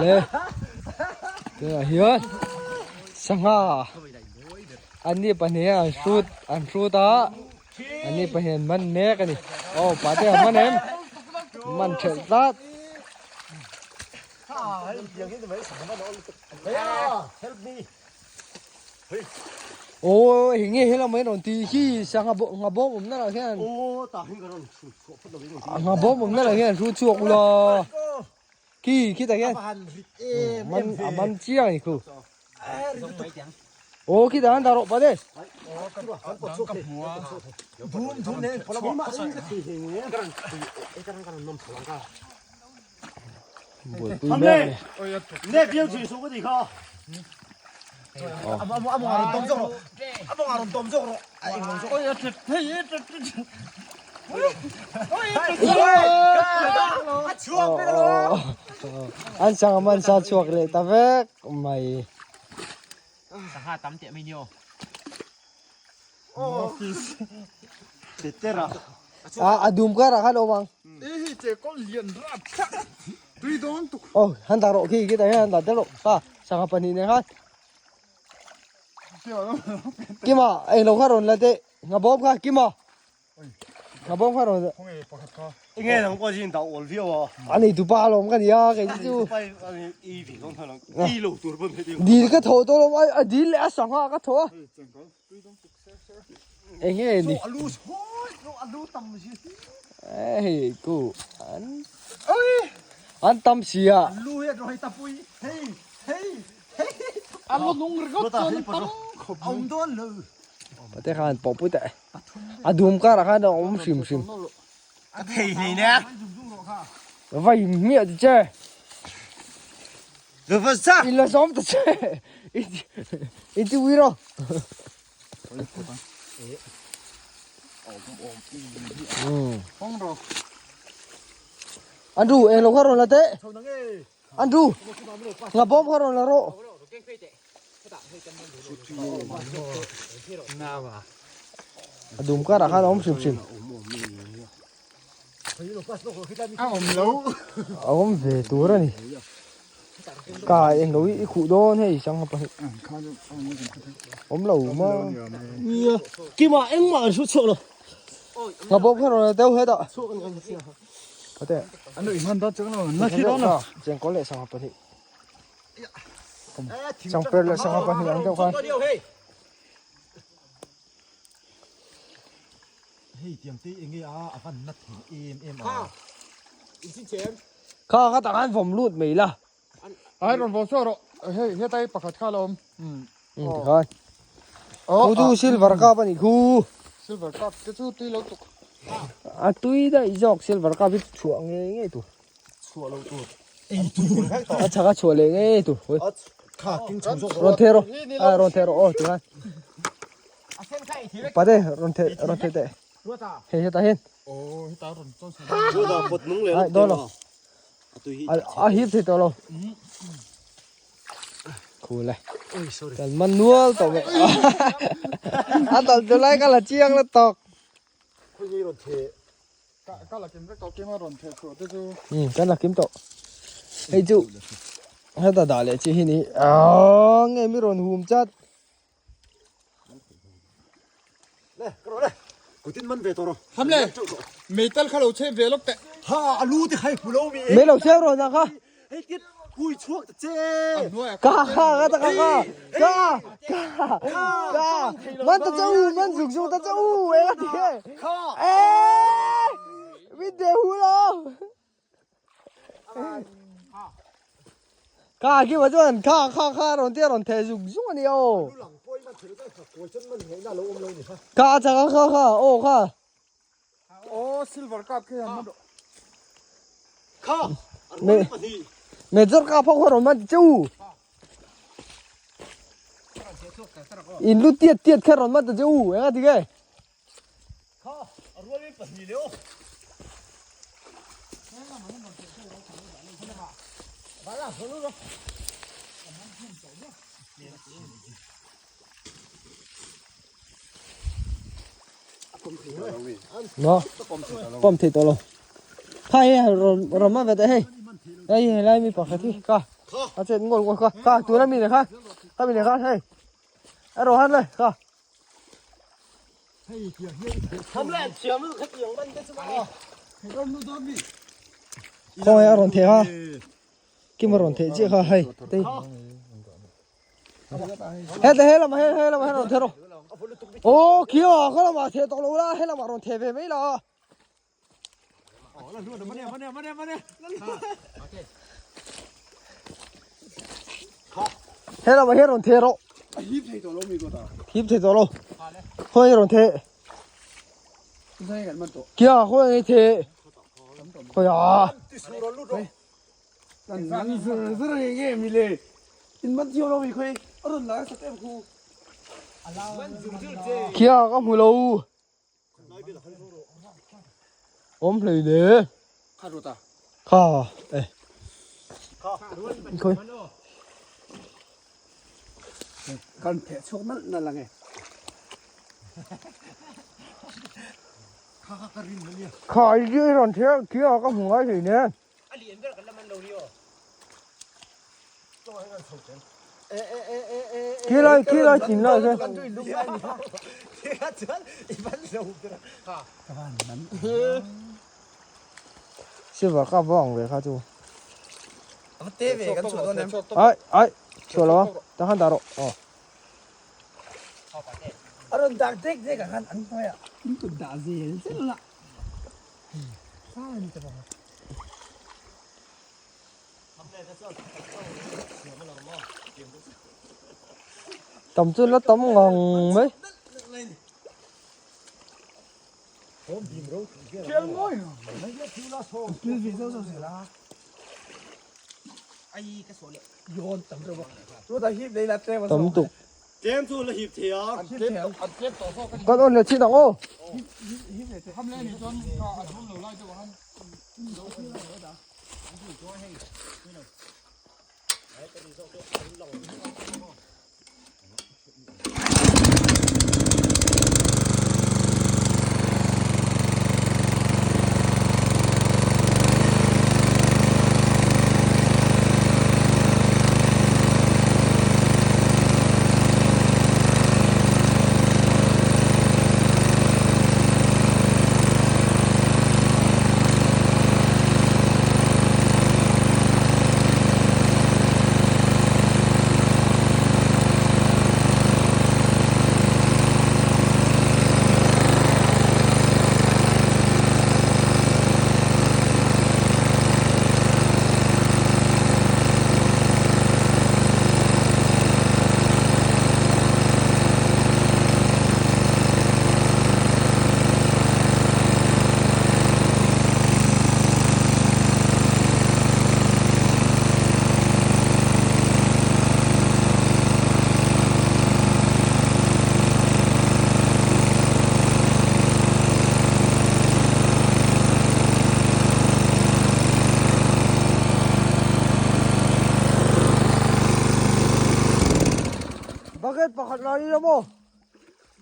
เลยเดี๋ยวเฮียสังหาอันนี้ปะเนี่ยสูตรอันสูตรอ่ะอันนี้ปะเห็นมันเมกันนี่โอ้ปะเดี๋ยวมันเอ็มมันเฉดรัดโอ้ยอย่างงี้ให้เราไม่โดนตีขี้สังหาบ่ผมนั่นแหละแค่โอ้ตาหิ้งกันหาบ่ผมนั่นแหละแค่สูตรชั่วกูรอขี้แต่แค่มันเชี่ยนี่คือโอ้ขี้แต่อันดารปะเด้บูมเนี่ยพอเราบูมมาสิ่งที่เห็นเนี่ยกันนมถลังกันเนี่ยเบี้ยวจีสูงก็ดีค่ะอาตอมจงหรอไอ้งงโอ้ยจะเฮ้ยจะช่วงไปกันเลยอันช่างมันช่างช่วงเลยแต่เวกไม่สหตั้มเตะไม่เดียวโอ้เด็ดระดูมก็ระคันโอมังเจ้าก็เลี้ยนรัดตุยโดนตุกโอ้ฮันตาโรกี้kita yaฮันตาเดโรค่ะช่างปนิเนี่ยค่ะกี่มาเอ็งลงข้ารอนละเตะงาบอมค่ะกี่มาngabom kha ro inge nang ko jin da ol vio ani tu pa lom kan ya ke ju pai ani i vi long tha i lo tur bon he di ka tho to lo ai di le sang ha ka tho inge ni alu hoi lo alu tam si ei ku an tam si ya alu he ro ta pui hey alu nung ro ton tam om don loแต่ข้าปอบปุ๊แต่ดูมก็ราคาดอกชิมทีนี่เนี่ยไว้เมียจะเจ้ดูฟังซะอินละซ้อมจะเจ้อินที่วิโรอันดูเอ็งลงข้ารอนละเต้อันดูงับบอมข้ารอนละโรดูมก็ราคาน้องชิมอ้าวไม่รู้อ้าวไม่ตัวละนี่กายเองรู้อีขู่โดนให้ช่างเขาไปผมรู้มาเนี่ยกี่มาเอ็งมาชุดโซ่เลยงับบอกเขาเราเต้าให้ต่อก็แต่อันนี้มันตัดจังเลยน่าคิดนะจังก็เลยช่างเขาไปช่างเปิดเลยช่างเขาไปอย่างเดียวกันเฮ้ยเตรียมตีเองไงอาฟันนัดถึงเอ็มอีกชิ้นเชมข้าต่างกันผมรูดไม่ละไอ้รอนบอลโซ่หรอเฮ้ยไต้ปากขัดข้าลมครับดูซิลเวอร์กับนี่กูซิลเวอร์กับจะสู้ตีเราตุกตุยได้จอกซิลเวอร์กับพิชัวไงตัวชัวเราตัวชักชัวเลยไงตัวข้ากินชัวรอนเทโรโอ้ตัวปะเดรอนเทเตเฮ้ยตาเห็นโอ้ตารอนต้นสายดูดอกปดมุ้งเลยโดนหรอฮิปสิตัวเราคูเลยแต่มันนัวตัวแบบตอนจะไล่ก็ละเจียงแล้วตกคุยรอนเทก็ละกิมก็กิมารอนเทตัวจูก็ละกิมโตเฮ้ยจูให้ตาด่าเลยที่นี่ไงไม่รอนหุ่มจัดกูติดมันเวทอร์ทำเลยเมทัลข้าเราเชฟเวลกแต่ฮ่ารู้ที่ใครผู้เล่ามีไม่เราเชฟรอนนะคะไอ้ติดคุยช่วงเจ๊ก้ามันตะจูมันสุกตะจูเอ้ยวิเดียวหูเราก้าคิดว่าจะมันข้ารอนเตี้ยรอนเทสุกนี่โอ้ข้าจะข้าโอ้ซิลเวอร์กับแค่มันข้าเมจร์กับพวกเรามันจูอินลุเตียแค่เรามันจูเอ้ยที่ไงข้ารวยไม่ปนีเลยบ้าละคนรู้หรอเนาะป้อมเทตัวเราใครเรามาแบบเฮ้ยไอ้ไรมีปากที่ก็ อาเจ็ดงงค่ะตัวนั้นมีไหนค่ะถ้ามีไหนค่ะให้ไอ้โรฮันเลยค่ะทำแรงเฉียบมันขยันมันได้ใช่ไหมคอยอารมณ์เทค่ะกินอารมณ์เทเจ้าค่ะให้ตีเฮ้ยเรามาให้เรามาให้อารมณ์เทโรโอ้ขี้อ่ะเขาเรามาเทตกลงแล้วให้เรามาอารมณ์เทไปไหมล่ะเฮ้ยเรามาให้อารมณ์เทโรฮิปเทตัวโลเฮ้ยอารมณ์เทขี้อ่ะเขาไอ้เทเฮ้ยอ่ะนั่นสุดยังไงมีเลยอินมันเที่ยวเราไม่เคยอารมณ์ร้ายสักเต็มคูขี้อ่ะก็มือเราอมเลยเนี่ยข้าเอ้ยคุยกันแผลชกนั่นละไงข้าอีกที่ร้อนเที่ยวขี้อ่ะก็หัวสิเนี่ยขี้ไรกินไรใช่ใช่ป่ะข้าบ้องเลยข้าจูไอ้ชัวร์แล้วทหารดารุอ๋ออารมณ์ดักเด็กกันอันนี้อ่ะนี่ก็ด่าเสียเสร็จละข้านี่จะบอกtầm chân nó tấm ngon mấy chuyện ngồi chuyện gì đâu rồi là ai cái số liệu yon tấm rồi tôi đã hiệp đây là tấm tục Chém xuống là hiệp thiệt. con ôn là chi đóng ô Bakit pakatlarin na mo?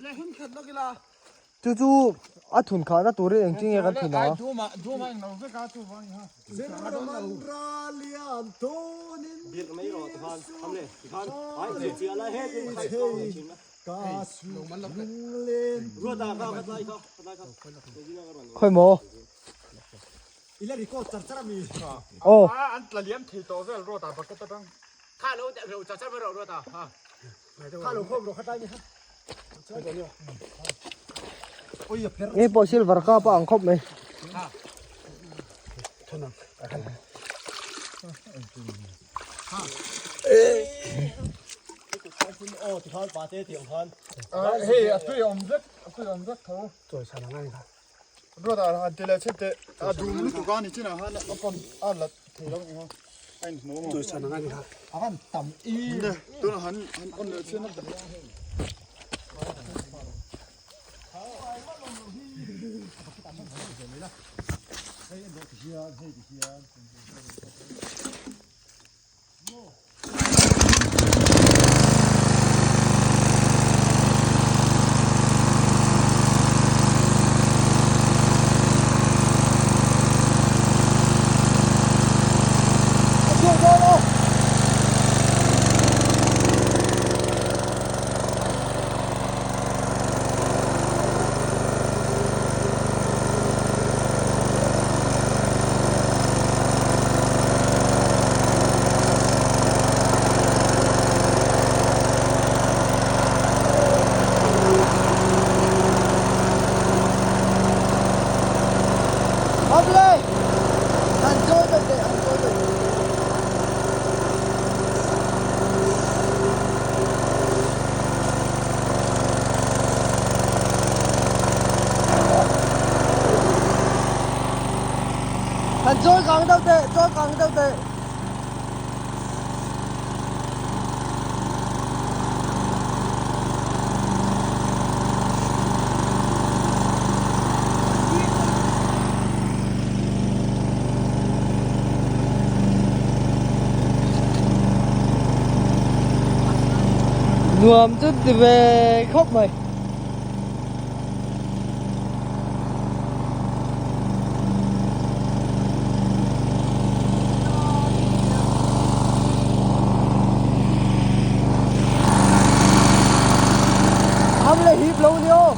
Lehun khat lo kila. Chuchu athun kha na turi engching e kan thina. Duma ang nau ka tu wang ha. Centralian tonin. Bir mai ro than hamle than. Ai ji chia la he ji khai ko chin na. Ka su man lo lên. Ro da ka lai ka. Khoi mo. Ilari ko char char mi. Oh. An tla liam thi to vel ro ta bakat tang. Kha lo de ro char char ro ta ha. Kha lo khom ro khatai ni ha. Nghe bộ silver ka pa ang khop mai. Hey, tôi om rất thôi. Rồi sao nó ngay ka. Rồi ta han tele chete. A dum lu ka ni china han apon alat thi lo ni ha. Anh mo mo. Rồi sao nó ngay ka. Han tam i. Ne, tu han on le chen na. Hamle! Enjoy the day, enjoy the day. Enjoy càng đâu tệ, enjoy càng đâu tệ. Nuông chút thì về khóc mày. Hâm lại hít lâu nhiêu.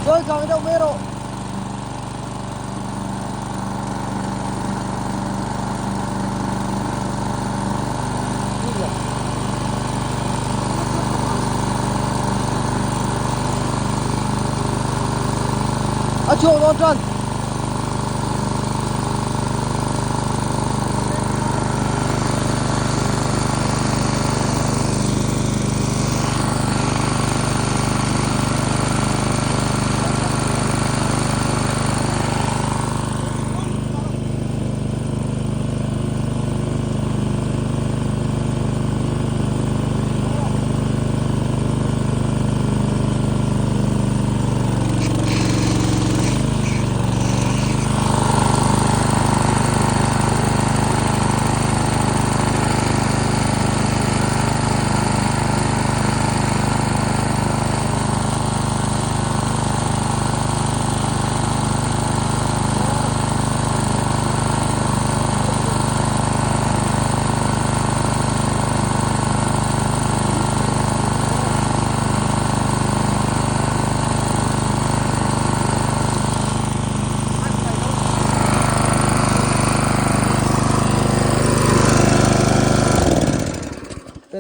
Rồi càng đâu mê rồi. Chuông non trần.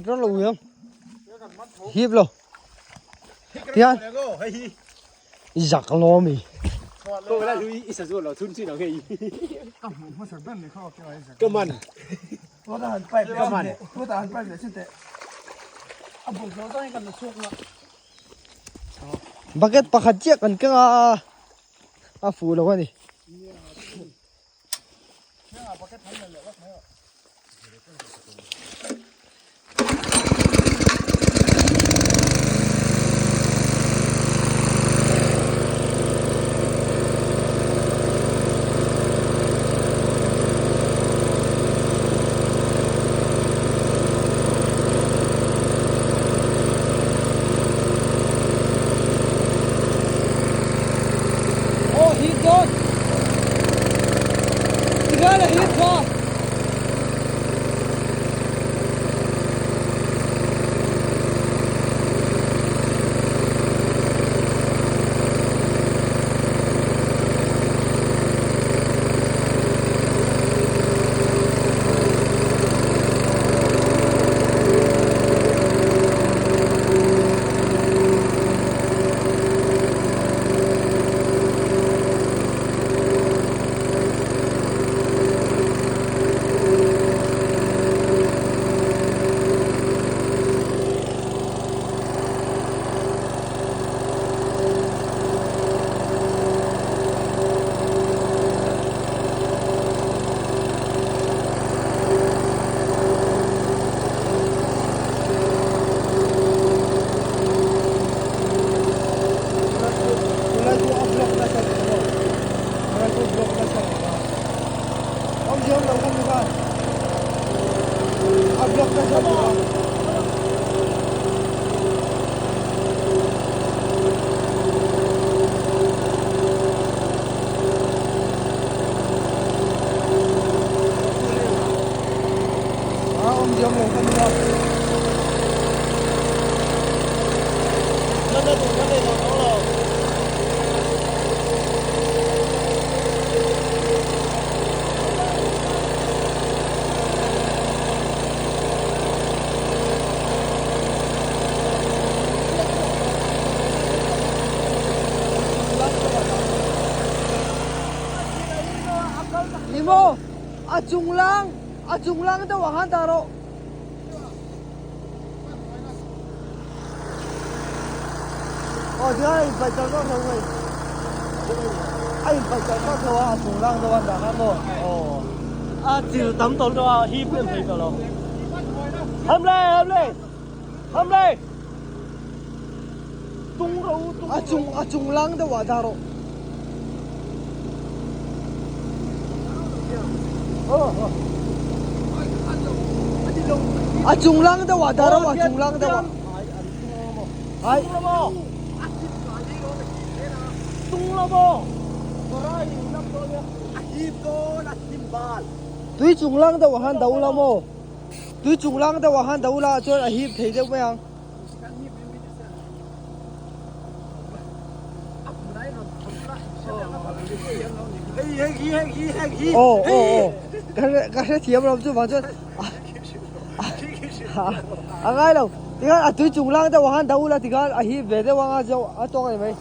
Rất là uống hiếp luôn thiên giặc lo mì cô là lui ít sử là thun chi nào cái cơ man tôi đã phải cơ man tôi đã phải để xin tệ à bụng nó đang cần suốt mà bucket pakhat chiếc cần cái à phủ đâu vậy Imo, achung lang daw ang daro. Oh, dia ai bai chao ko thong wei. Ai bai chao ko thong achung lang daw ang daro mo. Oh. chiều tắm tốn cho hiếp lên thấy rồi hâm lên tung đâu Achung lang daw ang daro. Achung lang daw ang daro, achung lang daw. Ai. tung lo bò hiếp cô là hiếp bàn Tui chung lang daw ang daw la mo. Tui chung lang daw ang daw la cho a hip thei daw yang. Oh. Cái thiệp làm cho mà cho. Ang ai đâu. Tingnan tui chung lang daw ang daw la tingnan a hip ve daw ang a to kai mai.